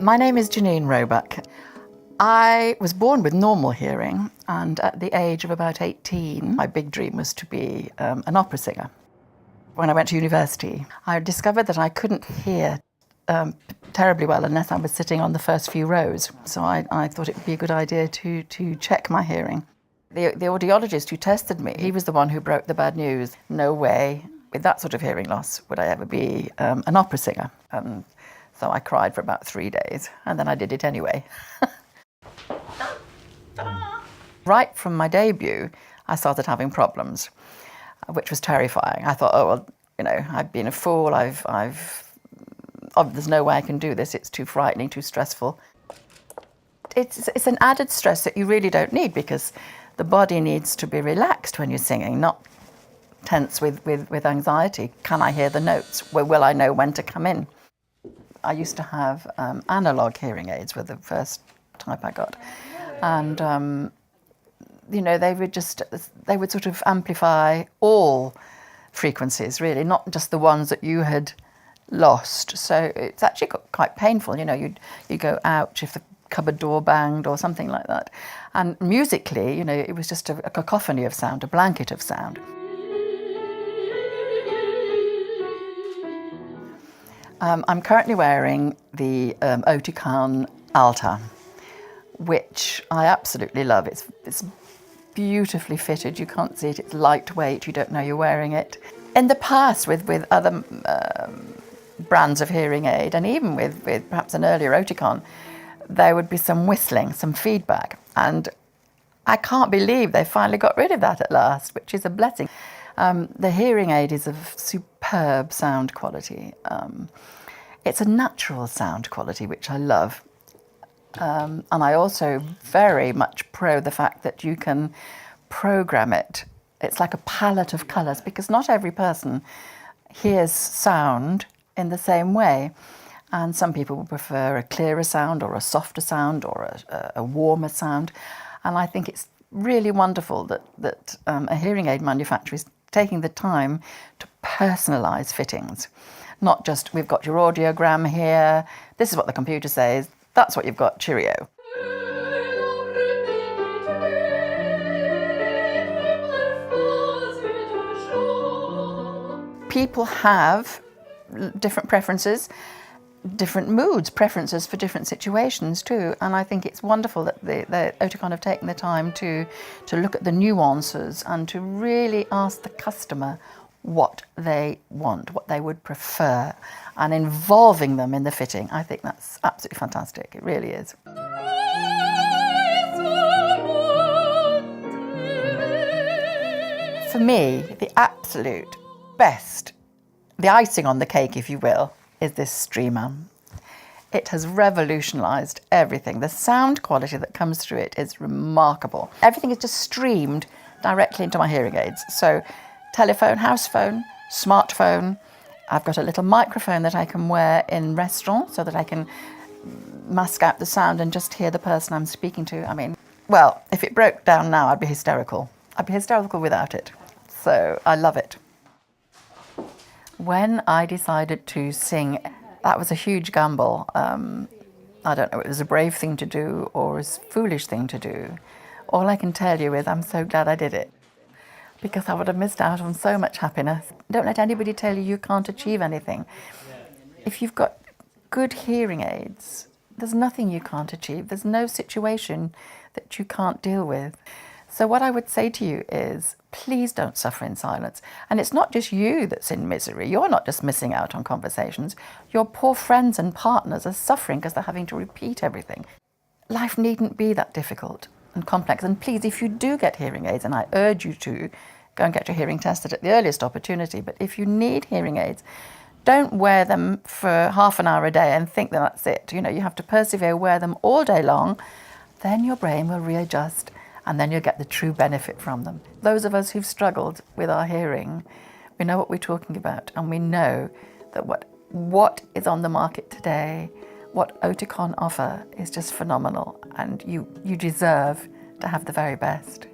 My name is Janine Roebuck. I was born with normal hearing, and at the age of about 18, my big dream was to be an opera singer. When I went to university, I discovered that I couldn't hear terribly well unless I was sitting on the first few rows. So I thought it would be a good idea to check my hearing. The audiologist who tested me, he was the one who broke the bad news. No way, with that sort of hearing loss, would I ever be an opera singer. So I cried for about 3 days, and then I did it anyway. Right from my debut, I started having problems, which was terrifying. I thought, oh, well, you know, I've been a fool. There's no way I can do this. It's too frightening, too stressful. It's an added stress that you really don't need, because the body needs to be relaxed when you're singing, not tense with anxiety. Can I hear the notes? Will I know when to come in? I used to have analog hearing aids, were the first type I got. And, you know, they would sort of amplify all frequencies, really, not just the ones that you had lost. So it's actually quite painful. You know, you go, ouch, if the cupboard door banged or something like that. And musically, you know, it was just a cacophony of sound, a blanket of sound. I'm currently wearing the Oticon Alta, which I absolutely love. It's beautifully fitted. You can't see it. It's lightweight. You don't know you're wearing it. In the past, with other brands of hearing aid, and even with perhaps an earlier Oticon, there would be some whistling, some feedback. And I can't believe they finally got rid of that at last, which is a blessing. The hearing aid is of superb sound quality. It's a natural sound quality, which I love. And I also very much pro the fact that you can program it. It's like a palette of colours, because not every person hears sound in the same way. And some people will prefer a clearer sound or a softer sound or a warmer sound. And I think it's really wonderful that a hearing aid manufacturer is taking the time to personalise fittings. Not just, we've got your audiogram here, this is what the computer says, that's what you've got, cheerio. People have different preferences, different moods, preferences for different situations too. And I think it's wonderful that the Oticon have taken the time to look at the nuances and to really ask the customer what they want, what they would prefer, and involving them in the fitting. I think that's absolutely fantastic. It really is. For me, the absolute best, the icing on the cake, if you will, is this streamer. It has revolutionised everything. The sound quality that comes through it is remarkable. Everything is just streamed directly into my hearing aids. So telephone, house phone, smartphone. I've got a little microphone that I can wear in restaurants so that I can mask out the sound and just hear the person I'm speaking to. I mean, well, if it broke down now, I'd be hysterical. I'd be hysterical without it. So I love it. When I decided to sing, that was a huge gamble. I don't know, it was a brave thing to do or a foolish thing to do. All I can tell you is I'm so glad I did it, because I would have missed out on so much happiness. Don't let anybody tell you you can't achieve anything. If you've got good hearing aids, there's nothing you can't achieve. There's no situation that you can't deal with. So what I would say to you is, please don't suffer in silence. And it's not just you that's in misery. You're not just missing out on conversations. Your poor friends and partners are suffering because they're having to repeat everything. Life needn't be that difficult and complex. And please, if you do get hearing aids, and I urge you to, go and get your hearing tested at the earliest opportunity. But if you need hearing aids, don't wear them for half an hour a day and think that that's it. You know, you have to persevere, wear them all day long. Then your brain will readjust, and then you'll get the true benefit from them. Those of us who've struggled with our hearing, we know what we're talking about, and we know that what is on the market today, what Oticon offer is just phenomenal, and you deserve to have the very best.